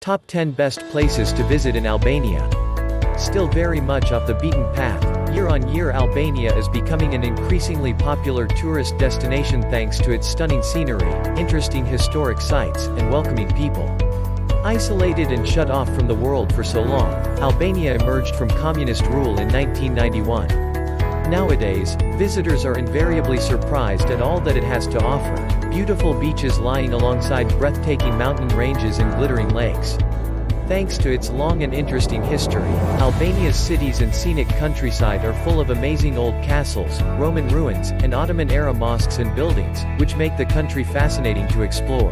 Top 10 Best Places to Visit in Albania. Still very much off the beaten path, year on year Albania is becoming an increasingly popular tourist destination thanks to its stunning scenery, interesting historic sites, and welcoming people. Isolated and shut off from the world for so long, Albania emerged from communist rule in 1991. Nowadays, visitors are invariably surprised at all that it has to offer. Beautiful beaches lying alongside breathtaking mountain ranges and glittering lakes. Thanks to its long and interesting history, Albania's cities and scenic countryside are full of amazing old castles, Roman ruins, and Ottoman-era mosques and buildings, which make the country fascinating to explore.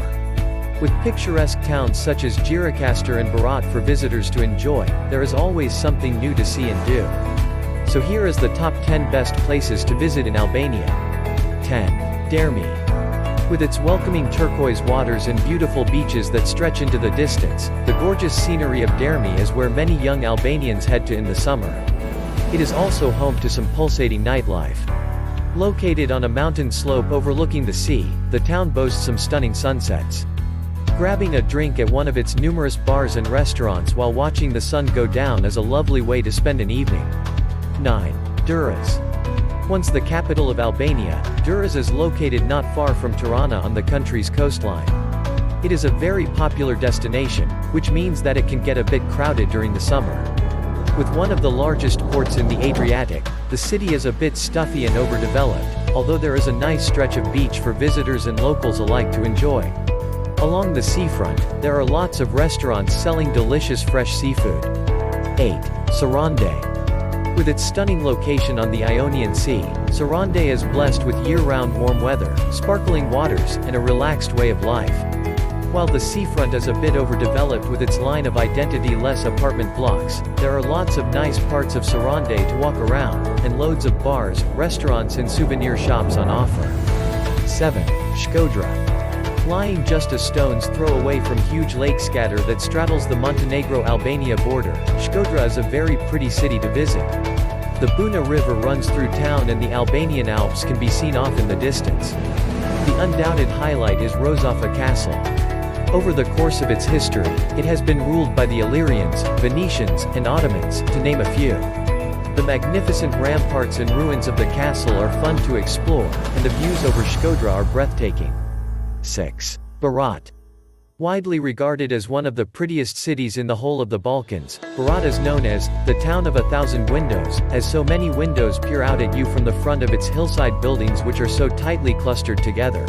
With picturesque towns such as Jiracaster and Berat for visitors to enjoy, there is always something new to see and do. So here is the top 10 best places to visit in Albania. 10. Dhermi. With its welcoming turquoise waters and beautiful beaches that stretch into the distance, the gorgeous scenery of Dhermi is where many young Albanians head to in the summer. It is also home to some pulsating nightlife. Located on a mountain slope overlooking the sea, the town boasts some stunning sunsets. Grabbing a drink at one of its numerous bars and restaurants while watching the sun go down is a lovely way to spend an evening. 9. Durres. Once the capital of Albania, Durres is located not far from Tirana on the country's coastline. It is a very popular destination, which means that it can get a bit crowded during the summer. With one of the largest ports in the Adriatic, the city is a bit stuffy and overdeveloped, although there is a nice stretch of beach for visitors and locals alike to enjoy. Along the seafront, there are lots of restaurants selling delicious fresh seafood. 8. Sarande. With its stunning location on the Ionian Sea, Sarande is blessed with year-round warm weather, sparkling waters, and a relaxed way of life. While the seafront is a bit overdeveloped with its line of identity-less apartment blocks, there are lots of nice parts of Sarande to walk around, and loads of bars, restaurants and souvenir shops on offer. 7. Shkodra. Lying just a stone's throw away from huge lake scatter that straddles the Montenegro-Albania border, Shkodra is a very pretty city to visit. The Buna River runs through town and the Albanian Alps can be seen off in the distance. The undoubted highlight is Rozafa Castle. Over the course of its history, it has been ruled by the Illyrians, Venetians, and Ottomans, to name a few. The magnificent ramparts and ruins of the castle are fun to explore, and the views over Shkodra are breathtaking. 6. Berat. Widely regarded as one of the prettiest cities in the whole of the Balkans, Berat is known as the town of 1,000 windows, as so many windows peer out at you from the front of its hillside buildings which are so tightly clustered together.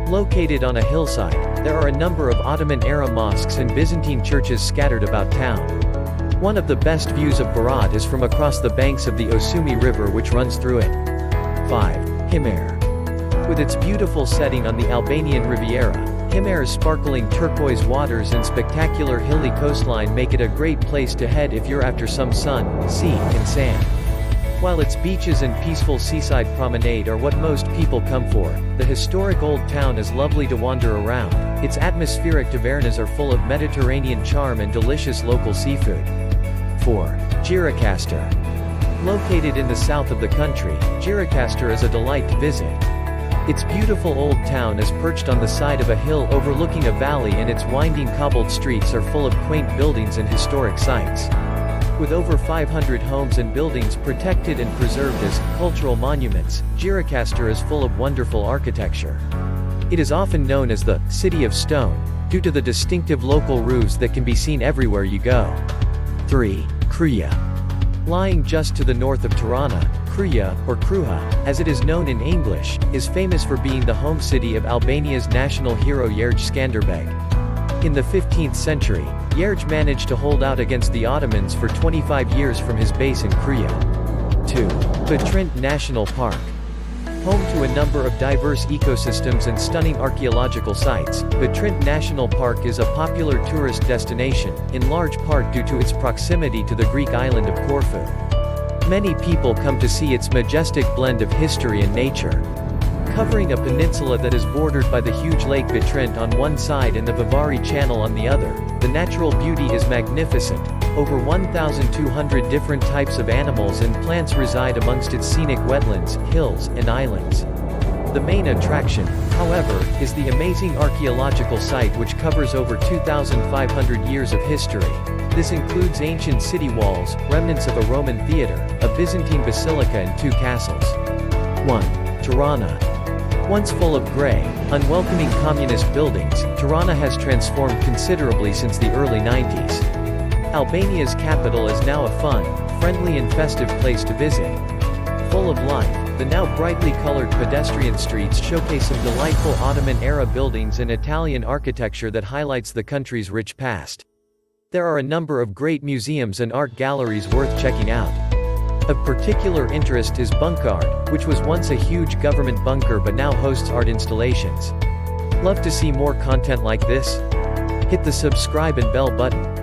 Located on a hillside, there are a number of Ottoman-era mosques and Byzantine churches scattered about town. One of the best views of Berat is from across the banks of the Osumi River which runs through it. 5. Himer. With its beautiful setting on the Albanian Riviera, Himer's sparkling turquoise waters and spectacular hilly coastline make it a great place to head if you're after some sun, sea, and sand. While its beaches and peaceful seaside promenade are what most people come for, the historic old town is lovely to wander around. Its atmospheric tavernas are full of Mediterranean charm and delicious local seafood. 4. Jiracaster. Located in the south of the country, Jiracaster is a delight to visit. Its beautiful old town is perched on the side of a hill overlooking a valley and its winding cobbled streets are full of quaint buildings and historic sites. With over 500 homes and buildings protected and preserved as cultural monuments, Jiracaster is full of wonderful architecture. It is often known as the City of Stone, due to the distinctive local roofs that can be seen everywhere you go. 3. Kriya. Lying just to the north of Tirana, Kriya, or Kruha, as it is known in English, is famous for being the home city of Albania's national hero Jirac Skanderbeg. In the 15th century, Jirac managed to hold out against the Ottomans for 25 years from his base in Kriya. 2. The Trent National Park. Home to a number of diverse ecosystems and stunning archaeological sites, the Trent National Park is a popular tourist destination, in large part due to its proximity to the Greek island of Corfu. Many people come to see its majestic blend of history and nature. Covering a peninsula that is bordered by the huge Lake Trent on one side and the Vivari Channel on the other, the natural beauty is magnificent. Over 1,200 different types of animals and plants reside amongst its scenic wetlands, hills, and islands. The main attraction, however, is the amazing archaeological site which covers over 2,500 years of history. This includes ancient city walls, remnants of a Roman theater, a Byzantine basilica and 2 castles. 1. Tirana. Once full of grey, unwelcoming communist buildings, Tirana has transformed considerably since the early 90s. Albania's capital is now a fun, friendly and festive place to visit. Full of life, the now brightly colored pedestrian streets showcase some delightful Ottoman-era buildings and Italian architecture that highlights the country's rich past. There are a number of great museums and art galleries worth checking out. Of particular interest is Bunkard, which was once a huge government bunker but now hosts art installations. Love to see more content like this? Hit the subscribe and bell button.